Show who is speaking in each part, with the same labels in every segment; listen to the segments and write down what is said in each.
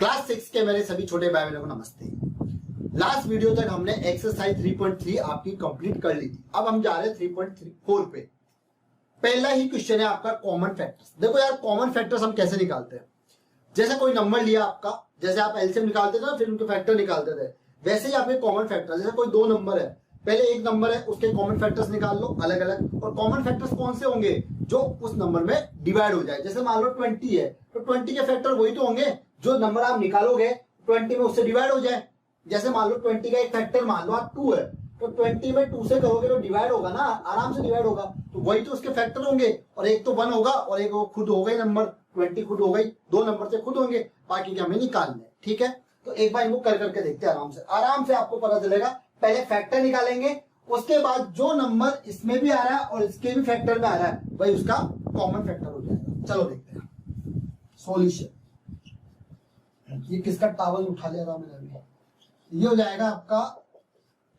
Speaker 1: Class 6 के मेरे सभी छोटे भाई बहनों को नमस्ते। लास्ट वीडियो तक हमने एक्सरसाइज 3.3 आपकी कंप्लीट कर ली थी। अब हम जा रहे हैं 3.4 पे। पहला ही क्वेश्चन है आपका कॉमन फैक्टर्स। देखो यार, कॉमन फैक्टर्स हम कैसे निकालते हैं। जैसे कोई नंबर लिया आपका, जैसे आप एलसीएम निकालते थे ना, फिर उनके फैक्टर निकालते थे, वैसे ही आपके कॉमन फैक्टर। जैसे कोई दो नंबर है, पहले एक नंबर है, उसके कॉमन फैक्टर्स निकाल लो अलग अलग। और कॉमन फैक्टर्स कौन से होंगे? जो उस नंबर में डिवाइड हो जाए। जैसे मान लो 20 है, तो 20 के फैक्टर वही तो होंगे जो नंबर आप निकालोगे 20 में उससे डिवाइड हो जाए। जैसे मान लो 20 का एक फैक्टर मान लो आप 2 है, तो 20 में 2 से करोगे तो डिवाइड होगा ना, आराम से डिवाइड होगा। तो वही तो उसके फैक्टर होंगे। और एक तो 1 होगा और एक वो खुद हो गई नंबर 20 खुद हो गई, दो नंबर से खुद होंगे, बाकी के हमें निकालने। ठीक है, तो एक बार इनको कर करके देखते हैं आराम से आपको पता चलेगा। पहले फैक्टर निकालेंगे, उसके बाद जो नंबर इसमें भी आ रहा है और इसके भी फैक्टर में आ रहा है वही उसका कॉमन फैक्टर हो जाएगा। चलो देखते हैं सॉल्यूशन। ये किसका टावल उठा लिया था मैंने अभी। ये हो जाएगा आपका,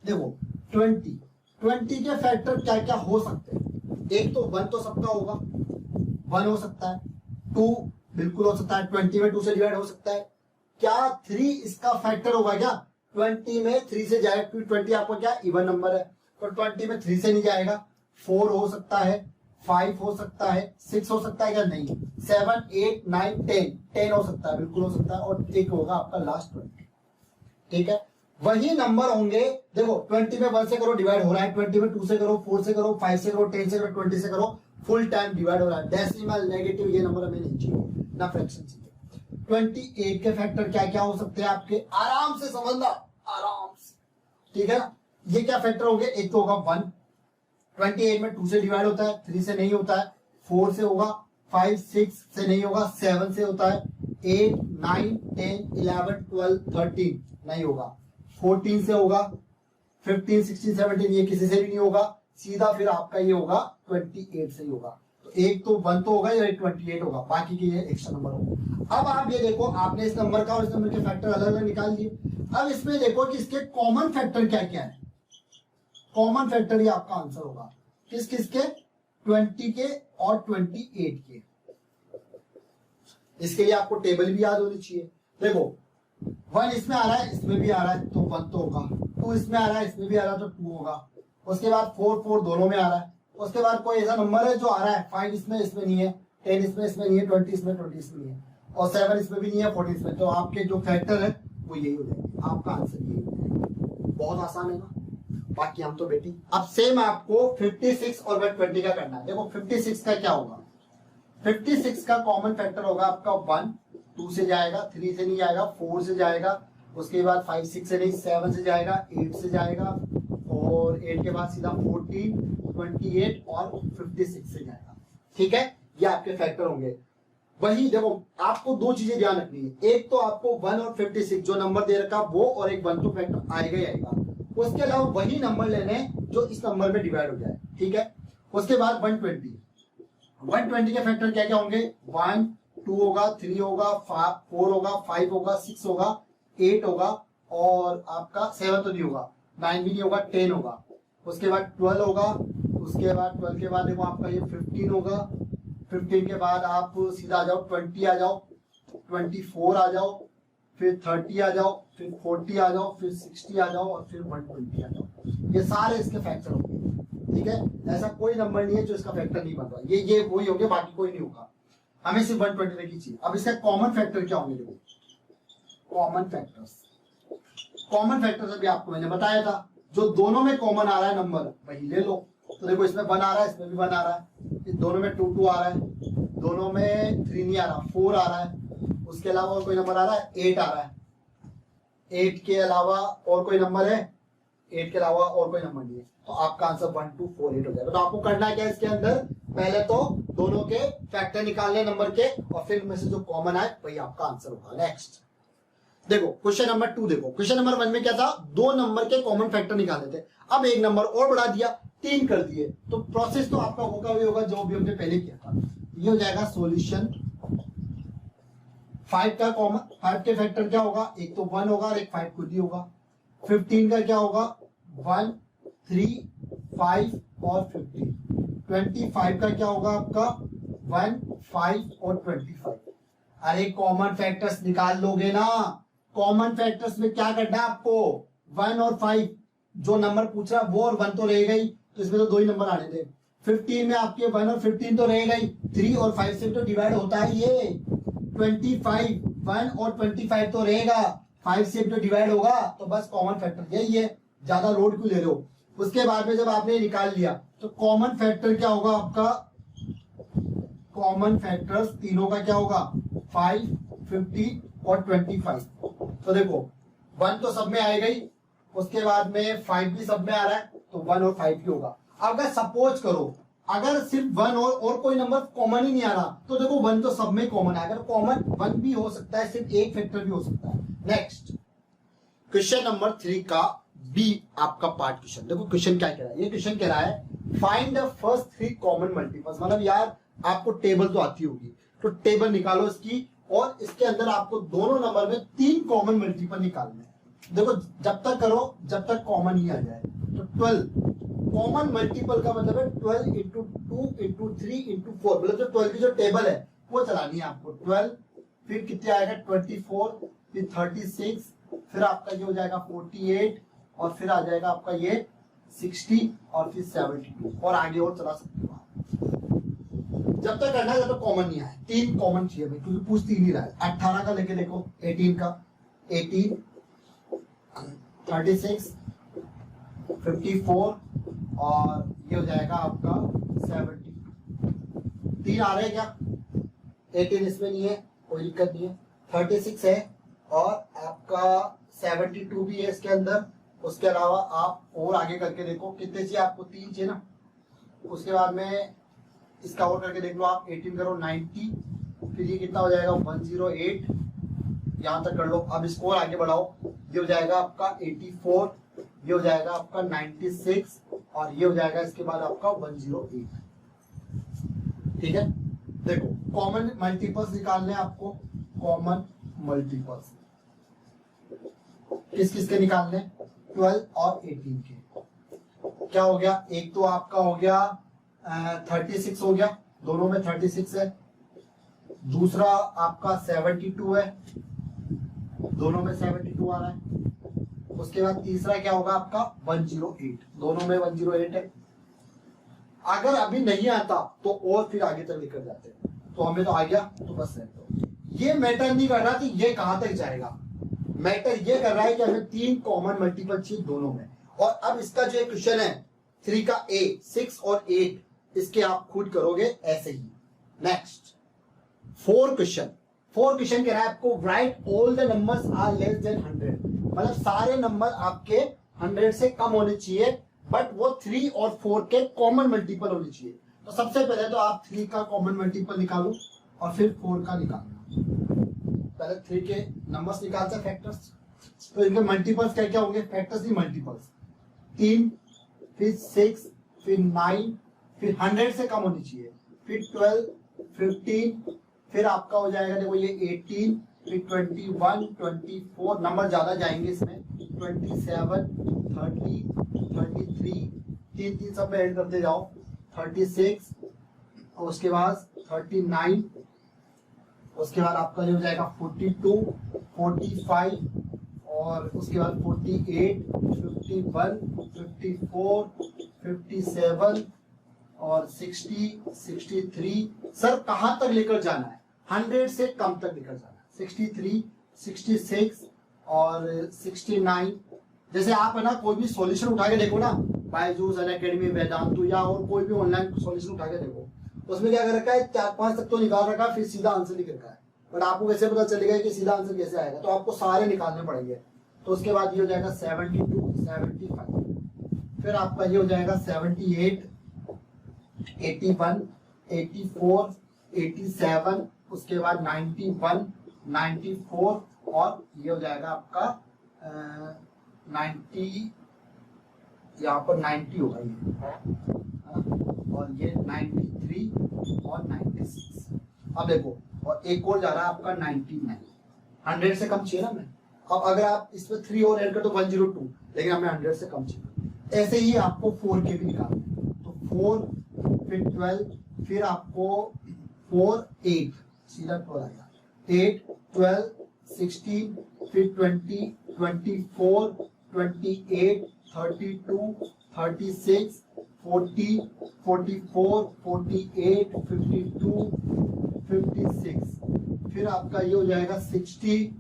Speaker 1: देखो 20 के फैक्टर क्या क्या हो सकते हैं। एक तो 1 तो सबका होगा, 1 हो सकता है, 2 बिल्कुल हो सकता है, 20 में 2 से डिवाइड हो सकता है। क्या 3 इसका फैक्टर होगा क्या? 20 में 3 से जाएगा, क्योंकि 20 आपका क्या इवन नंबर है, तो 20 में 3 से नहीं जाएगा। 4 हो सकता है, 5 हो सकता है, 6 हो सकता है क्या? नहीं। 7, 8, 9, 10 हो सकता है, बिल्कुल हो सकता है। और एक होगा आपका लास्ट 20। ठीक है, वही नंबर होंगे। देखो 20 में 1 से करो डिवाइड हो रहा है, 20 में 2 से करो, 4 से करो, 5 से करो, 10 से करो, 20 से करो, फुल टाइम डिवाइड हो रहा है। डेसिमल, नेगेटिव ये नंबर हमें नहीं चाहिए, ना फ्रैक्शन चाहिए। 28 के फैक्टर क्या क्या हो सकते हैं आपके, आराम से समझना, आराम से। ठीक है, ये क्या फैक्टर होंगे? एक तो होगा 1, 28 में 2 से डिवाइड होता है, 3 से नहीं होता है, 4 से होगा, 5, 6 से नहीं होगा, 7 से होता है, 8, 9, 10, 11, 12, 13 नहीं होगा, 14 से होगा, 15, 16, 17 ये किसी से भी नहीं होगा। सीधा फिर आपका ये होगा 28 से ही होगा। तो एक तो 1 तो होगा या 28 होगा, बाकी के ये एक्स्ट्रा नंबर होगा। अब आप ये देखो, आपने इस नंबर का और इस नंबर के फैक्टर अलग अलग निकाल दिए। अब इसमें देखो कि इसके कॉमन फैक्टर क्या क्या है। कॉमन फैक्टर ही आपका आंसर होगा। किस किस के? 20 के और 28 के। इसके लिए आपको टेबल भी याद होनी चाहिए। देखो 1 इसमें आ रहा है, इसमें भी आ रहा है, तो 1 तो होगा। 2 इसमें आ रहा है, इसमें भी आ रहा है, तो 2 होगा। उसके बाद 4, 4 दोनों में आ रहा है। उसके बाद कोई ऐसा नंबर है जो आ रहा है, 5 इसमें नहीं है, 10 इसमें नहीं है, 20 इसमें नहीं है, और 7 इसमें भी नहीं है, 14 इसमें। तो आपके जो फैक्टर है वो यही हो जाएंगे। आपका आंसर यही हो जाएगा। बहुत आसान है ना, बाकी हम तो बेटी। अब सेम आपको 56 और 120 का करना है। देखो 56 का क्या होगा? 56 का कॉमन फैक्टर होगा आपका 1, 2 से जाएगा, 3 से नहीं जाएगा, 4 से जाएगा, उसके बाद 5, 6 से नहीं, 7 से जाएगा, 8 से जाएगा, और 8 के बाद सीधा 14, 28 और 56 से जाएगा। ठीक है, ये आपके फैक्टर होंगे। वही देखो, आपको दो चीजें ध्यान रखनी है। एक तो आपको 1 और 56 जो नंबर दे रखा वो, और एक 1 तो फैक्टर आएगा ही आएगा। उसके अलावा वही नंबर लेने जो इस नंबर में डिवाइड हो जाए। ठीक है, उसके बाद 120 के फैक्टर क्या क्या होंगे? 1, 2 होगा, 3 होगा, 4 होगा, 5 होगा, 6 होगा, 8 होगा, और आपका 7 तो नहीं होगा, 9 भी नहीं होगा, 10 होगा। उसके बाद 12 होगा, उसके बाद 12 के बाद देखो आपका ये 15 होगा, 15 के बाद आप सीधा आ जाओ 20 आ जाओ, 24 आ जाओ, फिर 30 आ जाओ, फिर 40 आ जाओ, फिर 60 आ जाओ, और फिर 120 आ जाओ। ये सारे इसके फैक्टर होंगे। ठीक है, ऐसा कोई नंबर नहीं है जो इसका फैक्टर नहीं बन रहा। ये वही होंगे, बाकी कोई नहीं होगा। हमें सिर्फ 120 तक ही चाहिए। अब इसका कॉमन फैक्टर क्या होंगे? देखो कॉमन फैक्टर्स अभी आपको मैंने बताया था, जो दोनों में कॉमन आ रहा है नंबर वही ले लो। तो देखो इसमें 1 आ रहा है, इसमें भी 1 आ रहा है, दोनों में 2, 2 आ रहा है, दोनों में 3 नहीं आ रहा, 4 आ रहा है। उसके अलावा और कोई नंबर आ रहा है? 8 आ रहा है। 8 के अलावा और कोई नंबर है? 8 के अलावा और कोई नंबर नहीं है। तो आपका आंसर 1, 2, 4, 8 हो जाएगा। तो आपको करना क्या है इसके अंदर? पहले तो दोनों के फैक्टर निकालने नंबर के, और फिर में से जो कॉमन आए वही आपका आंसर होगा। नेक्स्ट देखो क्वेश्चन नंबर 2। देखो क्वेश्चन नंबर 1 में क्या था? 2 नंबर के कॉमन फैक्टर निकालने थे। अब एक नंबर और बढ़ा दिया, 3 कर दिए। तो प्रोसेस तो आपका होगा वही होगा जो भी हमने पहले किया था। ये हो जाएगा सॉल्यूशन। 5 का कॉमन, 5 के फैक्टर क्या होगा? एक तो 1 होगा और एक 5 खुद ही होगा। 15 का क्या होगा? 1, 3, 5 और 15। 25 का क्या होगा आपका? 1, 5 और 25। अरे कॉमन फैक्टर्स निकाल लोगे ना। कॉमन फैक्टर्स में क्या करना है आपको, 1 और 5 जो नंबर पूछ रहा है वो और 1 तो रह गई, तो इसमें तो 2 ही नंबर आने थे। 15 में आपके 1 और 15 तो रह गई, 3 और 5 से तो डिवाइड होता है ये। 25 1 और 25 तो रहेगा, 5 से तो डिवाइड होगा, तो बस कॉमन फैक्टर यही है, ज्यादा लोड क्यों ले रहे हो। उसके बाद में जब आपने निकाल लिया तो कॉमन फैक्टर क्या होगा आपका, कॉमन फैक्टर्स तीनों का क्या होगा, 5 50 और 25। तो देखो 1 तो सब में आएगा ही, उसके बाद में 5 भी सब में आ रहा है, तो 1 और 5 ही होगा। अगर सपोज करो अगर सिर्फ 1 और कोई नंबर कॉमन ही नहीं आ रहा, तो देखो 1 तो सब में कॉमन है, अगर कॉमन 1 भी हो सकता है, सिर्फ एक फैक्टर भी हो सकता है। नेक्स्ट क्वेश्चन नंबर 3 का बी आपका पार्ट क्वेश्चन। देखो क्वेश्चन क्या कह रहा है, ये क्वेश्चन कह रहा है find the first 3 common multiples. मतलब यार आपको टेबल तो आती होगी, तो टेबल निकालो इसकी, और इसके अंदर आपको दोनों नंबर में 3 कॉमन मल्टीपल निकालने हैं। देखो जब तक करो जब तक कॉमन ही आ जाए। तो 12 कॉमन मल्टीपल का मतलब है 12 इंटू 2 इंटू 3 इंटू 4, मतलब जो 12 की जो टेबल है वो चलानी है आपको। 12 फिर कितने आएगा 24, फिर 36, फिर आपका ये हो जाएगा 48, और फिर आ जाएगा आपका ये 60, और फिर 72, और आगे और चला सकते हो। जब तक करना है जब तक कॉमन नहीं आए, 3 कॉमन चाहिए भाई, क्योंकि पूछ 3 ही रहा है। 18 का लेके देखो, 18 का 18, 36, 54, और ये हो जाएगा आपका 72। 3 आ रहे हैं क्या, 18 इसमें नहीं है, कोई दिक्कत नहीं है, 36 है, और आपका 72 भी है इसके अंदर। उसके अलावा आप और आगे करके देखो कितने चाहिए आपको, 3 चाहिए ना। उसके बाद में इसका और करके देख लो आप, 18 करो 90, फिर ये कितना हो जाएगा 108, यहां तक कर लो। अब इसको और आगे बढ़ाओ, ये हो जाएगा आपका 84, ये हो जाएगा आपका 96, और ये हो जाएगा इसके बाद आपका 108। ठीक है, देखो कॉमन मल्टीपल्स निकालने आपको, कॉमन मल्टीपल्स किस किस के निकालने, 12 और 18 के। क्या हो गया, एक तो आपका हो गया 36 हो गया, दोनों में 36 है। दूसरा आपका 72 है, दोनों में 72 आ रहा है। उसके बाद तीसरा क्या होगा आपका 108, दोनों में 108 है। अगर अभी नहीं आता तो और फिर आगे तक लेकर जाते हैं, तो हमें तो आ गया, तो बस रहते हो। ये मैटर नहीं कर रहा कि ये कहां तक जाएगा, मैटर ये कर रहा है कि हमें 3 कॉमन मल्टीपल चाहिए दोनों में। और अब इसका जो क्वेश्चन है 3 का ए, 6 और 8, इसके आप खुद करोगे ऐसे ही। नेक्स्ट 4 क्वेश्चन कह रहा है आपको write all the numbers are less than 100, मतलब सारे नंबर आपके 100 से कम होने चाहिए, बट वो 3 और 4 के कॉमन मल्टीपल होने चाहिए। तो सबसे पहले तो आप 3 का कॉमन मल्टीपल निकालो, और फिर 4 का निकालना। पहले 3 के नंबर्स निकालते हैं फैक्टर्स, तो इनके मल्टीपल्स क्या क्या होंगे, फैक्टर्स नहीं मल्टीपल्स। 3, फिर 6, फिर 9, फिर 100 से कम होनी चाहिए, फिर 12, 15, फिर आपका हो जाएगा देखो ये 18, फिर 21, 24, नंबर ज्यादा जाएंगे इसमें, 27, 30, 33, 3 सब में ऐड करते जाओ, 36, और उसके बाद 39, उसके बाद आपका जो हो जाएगा 42, 45, और उसके बाद 48, 51, 54, 57 और 60, 63। सर कहां तक लेकर जाना है, 100 से कम तक लेकर जाना है, 63, 66 और 69। जैसे आप है ना कोई भी सॉल्यूशन उठा के देखो ना, बायजूस, अनअकैडमी, वेदांतु या और कोई भी ऑनलाइन सॉल्यूशन उठा के देखो, उसमें क्या कर रखा है 4-5 तक तो निकाल रखा है, फिर सीधा आंसर लिख रखा है। बट आपको कैसे पता चलेगा कि सीधा आंसर कैसे आएगा, तो आपको सारे निकालने पड़ेंगे। तो उसके बाद ये हो जाएगा 72, 75, फिर आपका ये हो जाएगा 78, 81, 84, 87, उसके बाद 91, 94, और ये हो जाएगा आपका 90, यहाँ पर 90 होगा ये, और ये 93 और 96। अब देखो, और एक और जा रहा है आपका 99, 100 से कम चाहिए ना मैं। अब अगर आप इसमें 3 और ऐड कर तो 102, लेकिन हमें 100 से कम चाहिए। ऐसे ही आपको 4 के भी निकालना है, तो 4, फिर 12, फिर आपको 4, 8, सीधा 12 आएगा, 8, 12, 16, फिर 20, 24, 28, 32, 36, 40, 44, 48, 52, 56, फिर आपका ये हो जाएगा 60,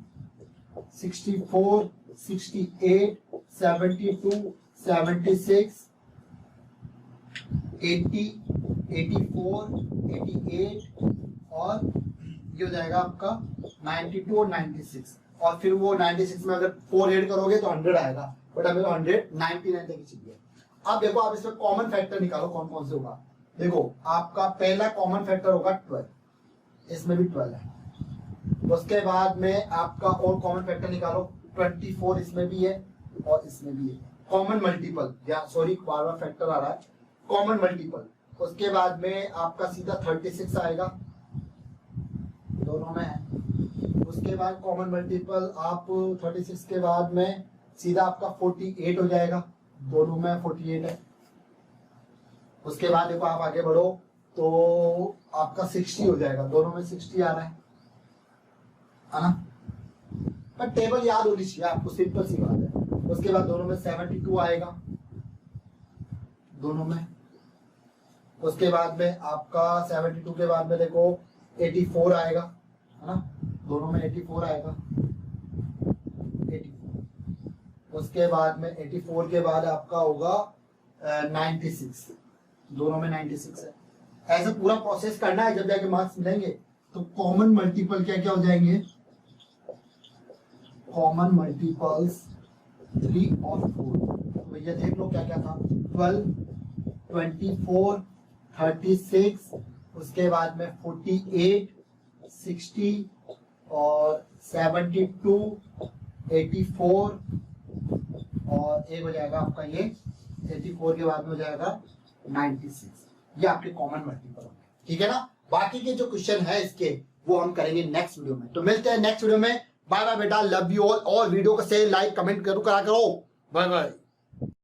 Speaker 1: 64, 68, 72, 76, 80, 84, 88 और ये हो जाएगा आपका 92 और 96, और फिर वो 96 में अगर 4 ऐड करोगे तो 100 आएगा, बट हमें 199 तक चाहिए। अब देखो आप इसमें कॉमन फैक्टर निकालो कौन कौन से होगा। देखो आपका पहला कॉमन फैक्टर होगा 12, इसमें भी 12 है। उसके बाद में आपका और कॉमन फैक्टर निकालो 24, इसमें भी है और इसमें भी है। कॉमन मल्टीपल, या सॉरी बार बार फैक्टर आ रहा है, कॉमन मल्टीपल। उसके बाद में आपका सीधा 36 आएगा, दोनों में है। उसके बाद कॉमन मल्टीपल आप 36 के बाद में सीधा आपका 48 हो जाएगा, दोनों में 48 है। उसके बाद देखो आप आगे बढ़ो तो आपका 60 हो जाएगा, दोनों में 60 आ रहा है ना। पर टेबल याद होनी चाहिए आपको, सिंपल सी बात है। उसके बाद दोनों में 72 आएगा, दोनों में। उसके बाद में आपका 72 के बाद में देखो 84 आएगा, है ना, दोनों में 84 आएगा, 84। उसके बाद में 84 के बाद आपका होगा 96, दोनों में 96 है। ऐसा पूरा प्रोसेस करना है, जब जाके मार्क्स मिलेंगे। तो कॉमन मल्टीपल क्या क्या हो जाएंगे, कॉमन मल्टीपल्स 3 और 4। तो भैया देख लो क्या क्या था, 12, 24, 36, उसके बाद में 48, 60 और 72, 84 और एक हो जाएगा आपका ये 84 के बाद में हो जाएगा 96। ये आपके कॉमन मल्टीपल होंगे, ठीक है ना। बाकी के जो क्वेश्चन है इसके वो हम करेंगे नेक्स्ट वीडियो में। तो मिलते हैं नेक्स्ट वीडियो में। बाय बाय बेटा, लव यू ऑल। और वीडियो को शेयर लाइक कमेंट करो करा करो। Bye bye.